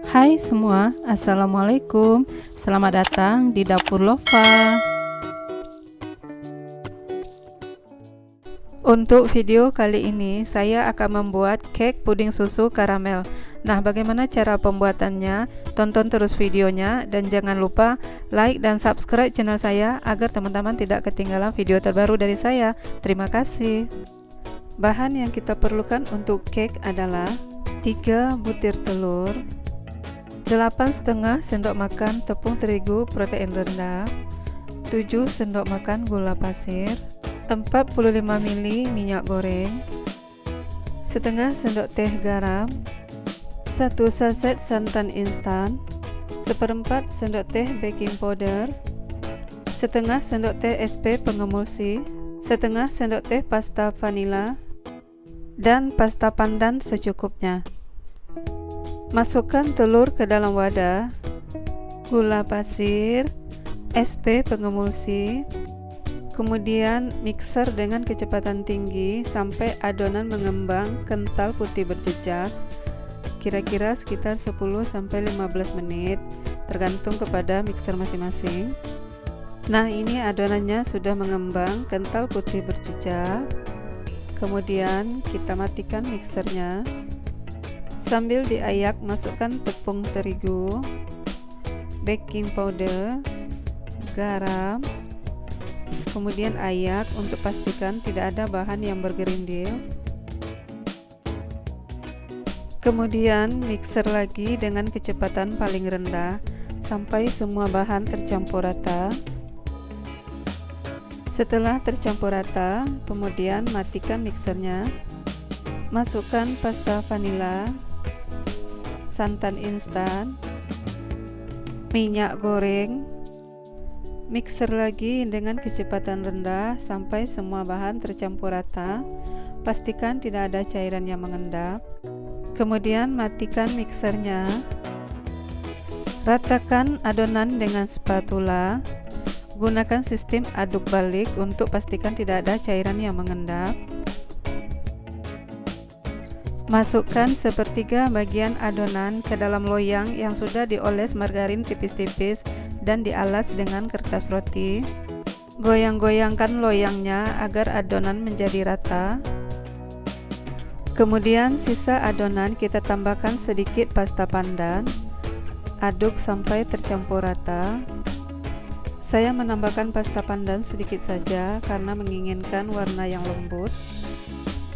Hai semua, Assalamualaikum. Selamat datang di Dapur Lova. Untuk video kali ini, saya akan membuat cake puding susu karamel. Nah, bagaimana cara pembuatannya? Tonton terus videonya dan jangan lupa like dan subscribe channel saya agar teman-teman tidak ketinggalan video terbaru dari saya. Terima kasih. Bahan yang kita perlukan untuk cake adalah 3 butir telur, 8,5 sendok makan tepung terigu protein rendah, 7 sendok makan gula pasir, 45 ml minyak goreng, setengah sendok teh garam, 1 saset santan instan, 1/4 sendok teh baking powder, setengah sendok teh SP pengemulsi, setengah sendok teh pasta vanila, dan pasta pandan secukupnya. Masukkan telur ke dalam wadah, gula pasir, SP pengemulsi, kemudian mixer dengan kecepatan tinggi sampai adonan mengembang kental putih berjejak, kira-kira sekitar 10-15 menit, tergantung kepada mixer masing-masing. Nah, ini adonannya sudah mengembang kental putih berjejak. Kemudian kita matikan mixernya. Sambil diayak, masukkan tepung terigu, baking powder, garam, kemudian ayak untuk pastikan tidak ada bahan yang bergerindil. Kemudian mixer lagi dengan kecepatan paling rendah sampai semua bahan tercampur rata. Setelah tercampur rata, kemudian matikan mixernya. Masukkan pasta vanila, santan instan, minyak goreng, mixer lagi dengan kecepatan rendah sampai semua bahan tercampur rata. Pastikan tidak ada cairan yang mengendap. Kemudian matikan mixernya. Ratakan adonan dengan spatula. Gunakan sistem aduk balik untuk pastikan tidak ada cairan yang mengendap. Masukkan sepertiga bagian adonan ke dalam loyang yang sudah dioles margarin tipis-tipis dan dialas dengan kertas roti. Goyang-goyangkan loyangnya agar adonan menjadi rata. Kemudian sisa adonan kita tambahkan sedikit pasta pandan. Aduk sampai tercampur rata. Saya menambahkan pasta pandan sedikit saja karena menginginkan warna yang lembut.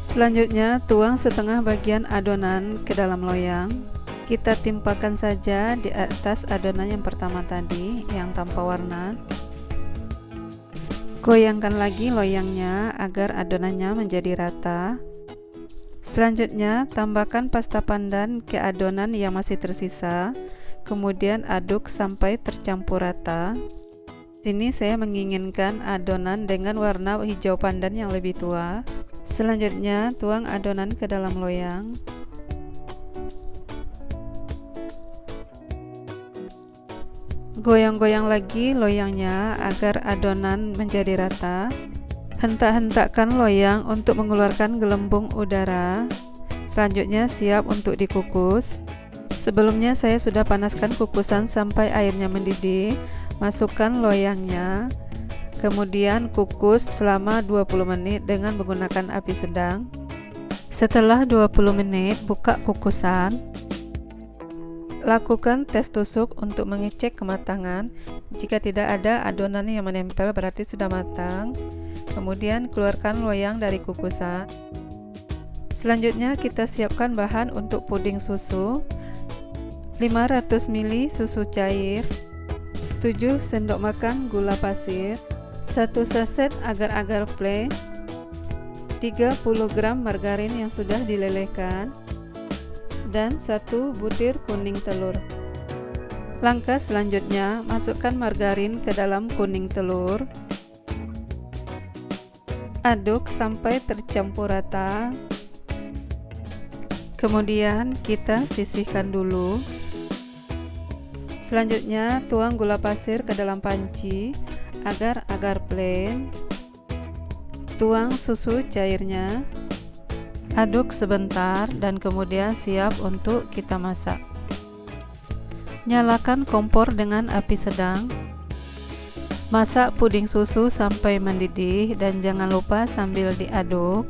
Selanjutnya, tuang setengah bagian adonan ke dalam loyang. Kita timpakan saja di atas adonan yang pertama tadi yang tanpa warna. Goyangkan lagi loyangnya agar adonannya menjadi rata. Selanjutnya, tambahkan pasta pandan ke adonan yang masih tersisa. Kemudian aduk sampai tercampur rata. Sini saya menginginkan adonan dengan warna hijau pandan yang lebih tua. Selanjutnya, tuang adonan ke dalam loyang. Goyang-goyang lagi loyangnya agar adonan menjadi rata. Hentak-hentakkan loyang untuk mengeluarkan gelembung udara. Selanjutnya siap untuk dikukus. Sebelumnya saya sudah panaskan kukusan sampai airnya mendidih. Masukkan loyangnya. Kemudian kukus selama 20 menit dengan menggunakan api sedang. Setelah 20 menit, buka kukusan. Lakukan tes tusuk untuk mengecek kematangan. Jika tidak ada adonan yang menempel berarti sudah matang. Kemudian keluarkan loyang dari kukusan. Selanjutnya kita siapkan bahan untuk puding susu. 500 ml susu cair, 7 sendok makan gula pasir, 1 saset agar-agar plain, 30 gram margarin yang sudah dilelehkan, dan 1 butir kuning telur. Langkah selanjutnya, masukkan margarin ke dalam kuning telur. Aduk sampai tercampur rata. Kemudian kita sisihkan dulu. Selanjutnya, tuang gula pasir ke dalam panci agar plain. Tuang susu cairnya. Aduk sebentar dan kemudian siap untuk kita masak. Nyalakan kompor dengan api sedang. Masak puding susu sampai mendidih dan jangan lupa sambil diaduk.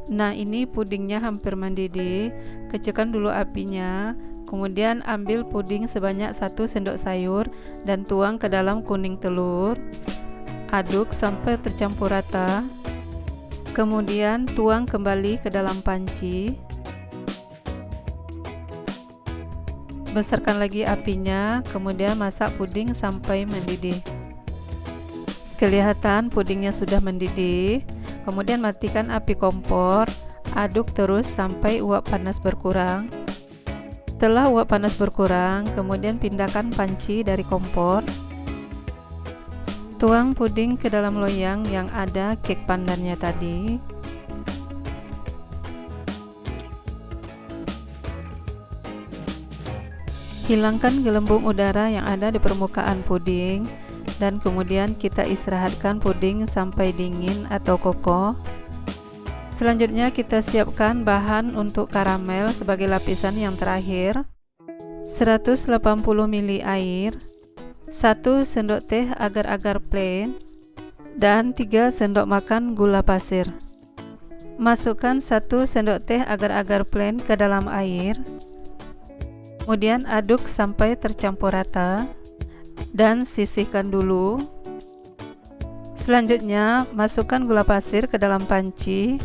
Nah, ini pudingnya hampir mendidih. Kecilkan dulu apinya. Kemudian ambil puding sebanyak 1 sendok sayur dan tuang ke dalam kuning telur. Aduk sampai tercampur rata. Kemudian tuang kembali ke dalam panci. Besarkan lagi apinya, kemudian masak puding sampai mendidih. Kelihatan pudingnya sudah mendidih. Kemudian matikan api kompor. Aduk terus sampai uap panas berkurang. Setelah uap panas berkurang, kemudian pindahkan panci dari kompor. Tuang puding ke dalam loyang yang ada cake pandannya tadi. Hilangkan gelembung udara yang ada di permukaan puding dan kemudian kita istirahatkan puding sampai dingin atau kokoh. Selanjutnya kita siapkan bahan untuk karamel sebagai lapisan yang terakhir. 180 ml air, 1 sendok teh agar-agar plain, dan 3 sendok makan gula pasir. Masukkan 1 sendok teh agar-agar plain ke dalam air. Kemudian aduk sampai tercampur rata dan sisihkan dulu. Selanjutnya masukkan gula pasir ke dalam panci.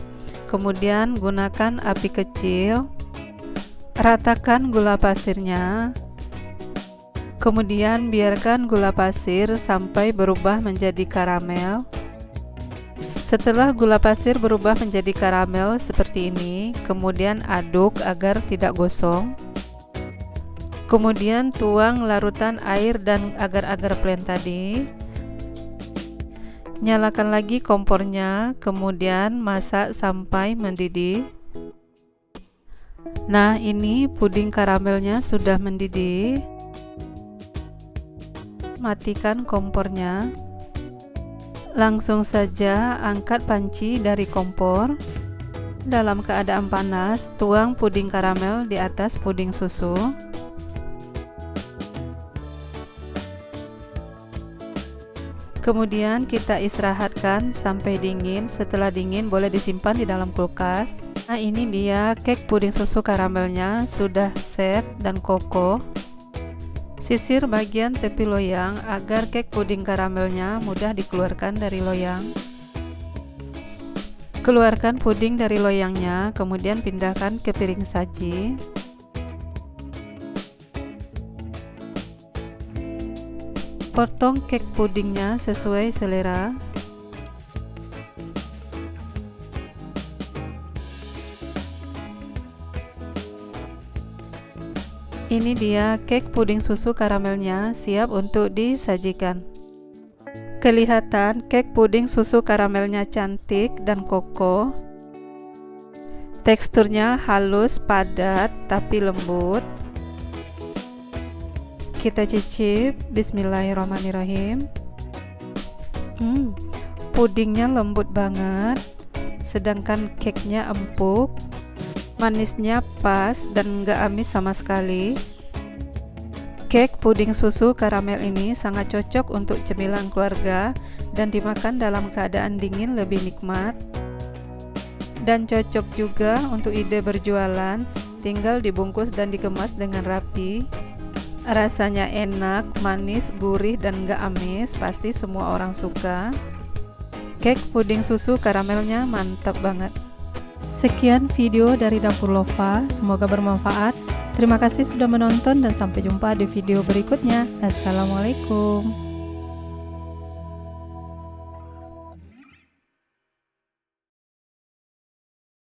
Kemudian gunakan api kecil. Ratakan gula pasirnya. Kemudian biarkan gula pasir sampai berubah menjadi karamel. Setelah gula pasir berubah menjadi karamel seperti ini, kemudian aduk agar tidak gosong. Kemudian tuang larutan air dan agar-agar plain tadi. Nyalakan lagi kompornya, kemudian masak sampai mendidih. Nah, ini puding karamelnya sudah mendidih. Matikan kompornya. Langsung saja angkat panci dari kompor. Dalam keadaan panas, tuang puding karamel di atas puding susu. Kemudian kita istirahatkan sampai dingin. Setelah dingin boleh disimpan di dalam kulkas. Nah, ini dia cake puding susu karamelnya sudah set dan kokoh. Sisir bagian tepi loyang agar cake puding karamelnya mudah dikeluarkan dari loyang. Keluarkan puding dari loyangnya, kemudian pindahkan ke piring saji. Potong cake pudingnya sesuai selera. Ini dia cake puding susu karamelnya siap untuk disajikan. Kelihatan cake puding susu karamelnya cantik dan kokoh. Teksturnya halus, padat, tapi lembut. Kita cicip. Bismillahirrahmanirrahim. Pudingnya lembut banget, sedangkan cake-nya empuk. Manisnya pas dan nggak amis sama sekali. Cake puding susu karamel ini sangat cocok untuk cemilan keluarga dan dimakan dalam keadaan dingin lebih nikmat. Dan cocok juga untuk ide berjualan, tinggal dibungkus dan dikemas dengan rapi. Rasanya enak, manis, gurih, dan nggak amis, pasti semua orang suka. Cake puding susu karamelnya mantap banget. Sekian video dari Dapur Lova, semoga bermanfaat. Terima kasih sudah menonton dan sampai jumpa di video berikutnya. Assalamualaikum.